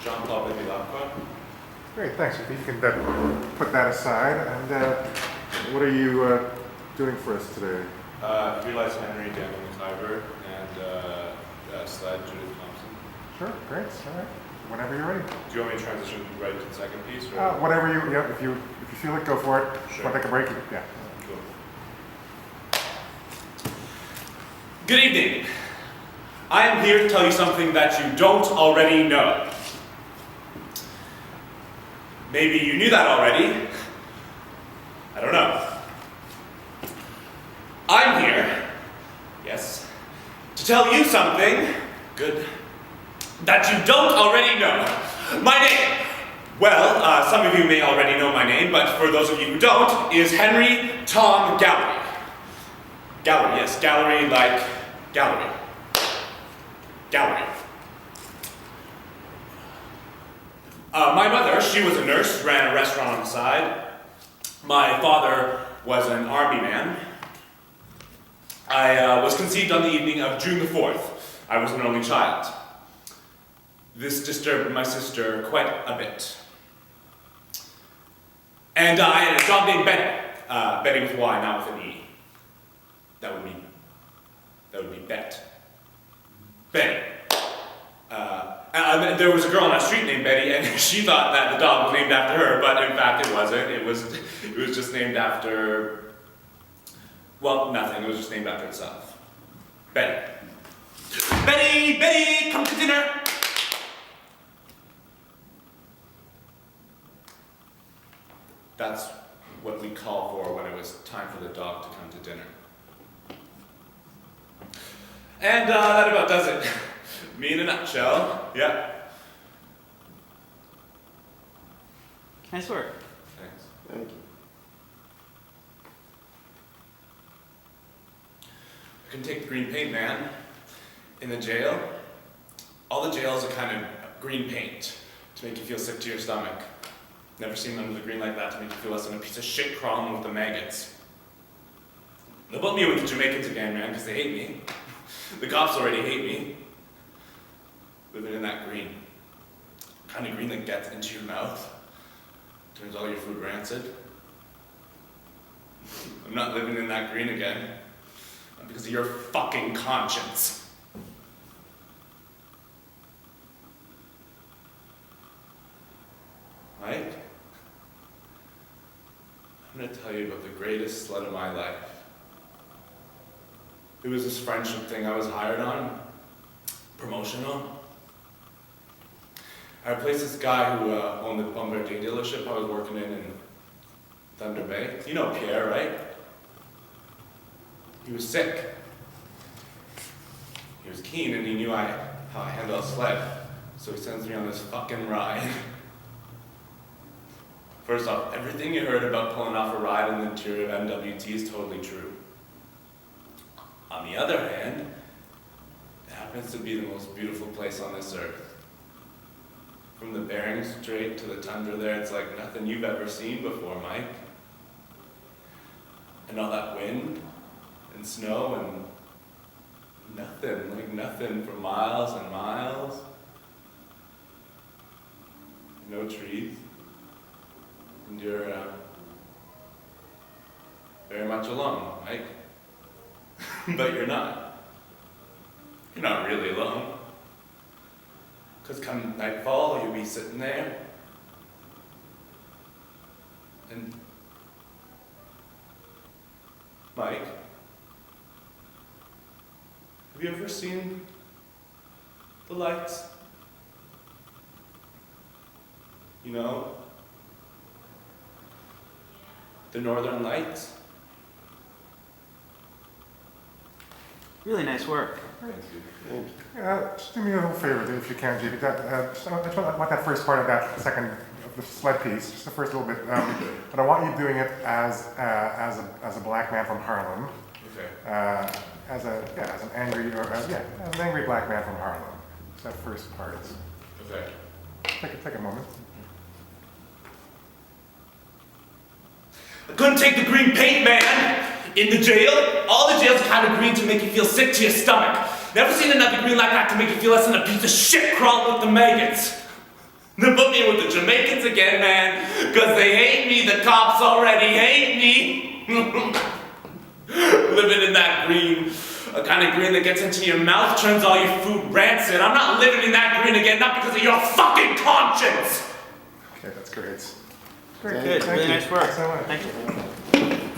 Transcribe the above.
John Paul Baby Lacroix. Great, thanks. If you can put that aside. And what are you doing for us today? Realize Henry, Daniel McIver, and Sled, Judith Thompson. Sure, great. All right. Whenever you're ready. Do you want me to transition right to the second piece? Or? Whatever you, yeah, if you feel it, go for it. Sure. Want to take a break? Yeah. Cool. Good evening. I am here to tell you something that you don't already know. Maybe you knew that already. I don't know. I'm here, yes, to tell you something, good, that you don't already know. My name, well, some of you may already know my name, but for those of you who don't, is Henry Tom Gallery. Gallery, yes, gallery like gallery. Gallery. My mother, she was a nurse, ran a restaurant on the side. My father was an army man. I was conceived on the evening of June the 4th. I was an only child. This disturbed my sister quite a bit. And I had a dog named Betty. Betty with a Y, not with an E. That would be Bet. Betty. There was a girl on our street named Betty, and she thought that the dog was named after her, but in fact it wasn't. It was just named after, well, nothing. It was just named after itself. Betty. Betty! Betty! Come to dinner! That's what we call for when it was time for the dog to come to dinner. And that about does it. Me in a nutshell. Yeah. Nice work. Thanks. Thank you. I can take the green paint, man. In the jail, all the jails are kind of green paint to make you feel sick to your stomach. Never seen under the green like that to make you feel less than a piece of shit crawling with the maggots. They'll put me with the Jamaicans again, man, because they hate me. The cops already hate me. Living in that green. Kind of green that gets into your mouth. Turns all your food rancid. I'm not living in that green again. Not because of your fucking conscience. Mike? I'm going to tell you about the greatest slut of my life. It was this friendship thing I was hired on. Promotional. I replaced this guy who owned the Bombardier dealership I was working in Thunder Bay. You know Pierre, right? He was sick. He was keen and he knew how I handle a sled. So he sends me on this fucking ride. First off, everything you heard about pulling off a ride in the interior of MWT is totally true. On the other hand, it happens to be the most beautiful place on this earth. From the Bering Strait to the tundra there, it's like nothing you've ever seen before, Mike. And all that wind and snow and nothing for miles and miles. No trees. And you're very much alone, Mike. But you're not. You're not really alone. Because come nightfall, you'll be sitting there. And Mike, have you ever seen the lights? You know? The Northern Lights? Really nice work. Just do me a little favor, if you can, G. I just want that first part of that second, of the sled piece, just the first little bit. But I want you doing it as a black man from Harlem. Okay. As an angry black man from Harlem. Just that first part. Okay. Take a moment. I couldn't take the green paint, man! In the jail, all the jails are kind of green to make you feel sick to your stomach. Never seen another green like that to make you feel less than a piece of shit crawling with the maggots. They put me with the Jamaicans again, man, because they hate me. The cops already hate me. Living in that green, a kind of green that gets into your mouth, turns all your food rancid. I'm not living in that green again, not because of your fucking conscience. Okay, that's great. Good. Thank Really you. nice work. Thanks so much. Thank you.